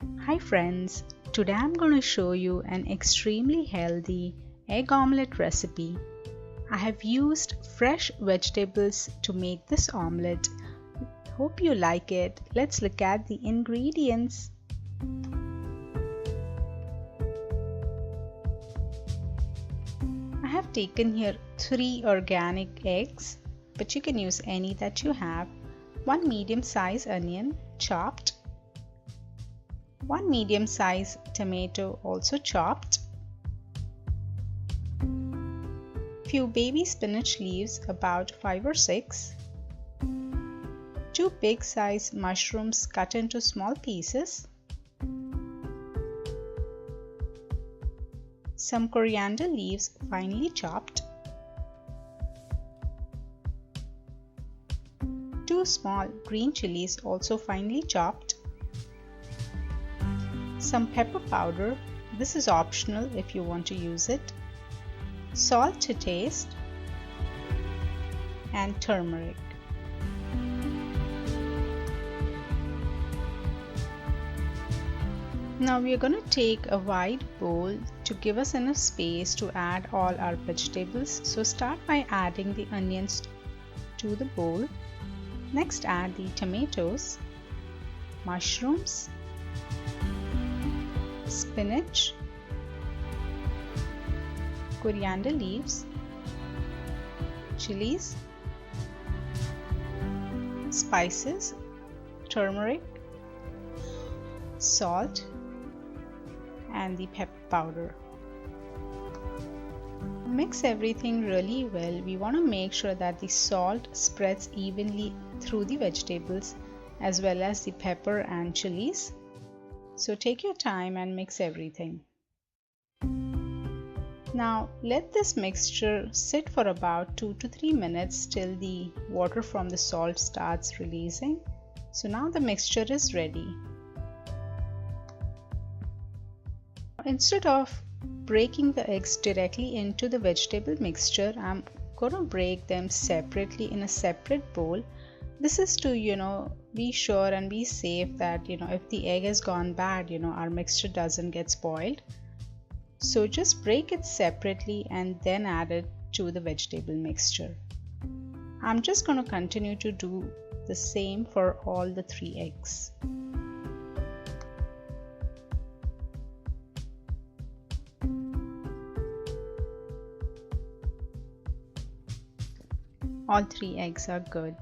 Hi friends, today I'm going to show you an extremely healthy egg omelette recipe. I have used fresh vegetables to make this omelette. Hope you like it. Let's look at the ingredients. I have taken here 3 organic eggs, but you can use any that you have. 1 medium-sized onion chopped, 1 medium-sized tomato also chopped, few baby spinach leaves about 5 or 6, 2 big-sized mushrooms cut into small pieces, some coriander leaves finely chopped, 2 small green chilies also finely chopped, some pepper powder, this is optional if you want to use it, salt to taste, and turmeric. Now we are going to take a wide bowl to give us enough space to add all our vegetables. So start by adding the onions to the bowl. Next add the tomatoes, mushrooms, spinach, coriander leaves, chilies, spices, turmeric, salt, and the pepper powder. Mix everything really well. We want to make sure that the salt spreads evenly through the vegetables as well as the pepper and chilies. So take your time and mix everything. Now let this mixture sit for about 2 to 3 minutes till the water from the salt starts releasing. So now the mixture is ready. Instead of breaking the eggs directly into the vegetable mixture, I'm going to break them separately in a separate bowl. This is to, be sure and be safe that, if the egg has gone bad, our mixture doesn't get spoiled. So just break it separately and then add it to the vegetable mixture. I'm just going to continue to do the same for all the 3 eggs. All 3 eggs are good.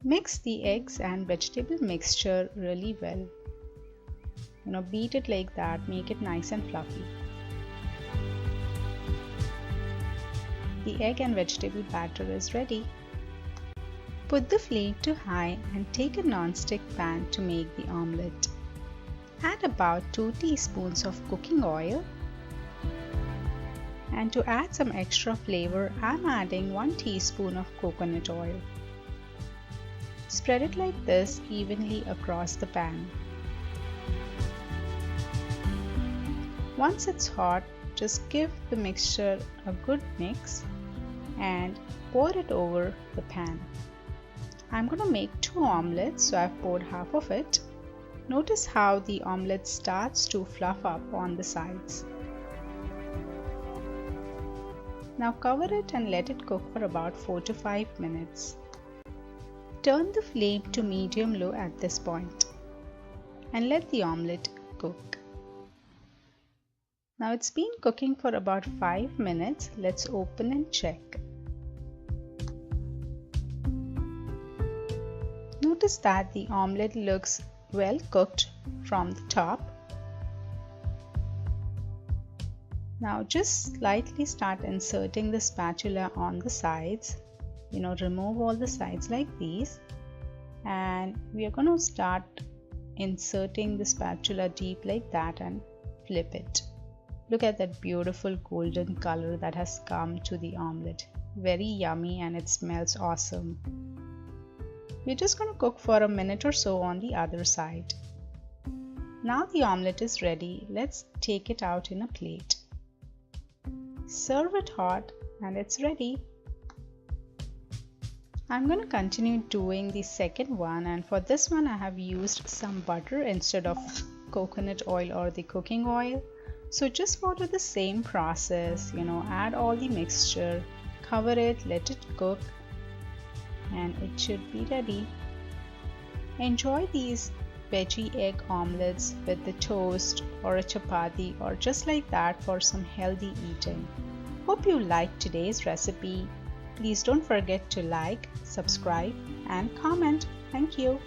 Mix the eggs and vegetable mixture really well. Beat it like that, make it nice and fluffy. The egg and vegetable batter is ready. Put the flame to high and take a non-stick pan to make the omelette. Add about 2 teaspoons of cooking oil. And to add some extra flavor, I'm adding 1 teaspoon of coconut oil. Spread it like this evenly across the pan. Once it's hot, just give the mixture a good mix and pour it over the pan. I'm going to make 2 omelettes, so I've poured half of it. Notice how the omelette starts to fluff up on the sides. Now cover it and let it cook for about 4 to 5 minutes. Turn the flame to medium-low at this point and let the omelette cook. Now it's been cooking for about 5 minutes. Let's open and check. Notice that the omelette looks well cooked from the top. Now just slightly start inserting the spatula on the sides. Remove all the sides like these. And we are going to start inserting the spatula deep like that and flip it. Look at that beautiful golden color that has come to the omelette. Very yummy and it smells awesome. We're just going to cook for a minute or so on the other side. Now the omelette is ready. Let's take it out in a plate. Serve it hot and it's ready. I'm going to continue doing the second one, and for this one I have used some butter instead of coconut oil or the cooking oil. So just follow the same process, add all the mixture, cover it, let it cook, and it should be ready. Enjoy these veggie egg omelets with the toast or a chapati or just like that for some healthy eating. Hope you liked today's recipe. Please don't forget to like, subscribe and comment. Thank you.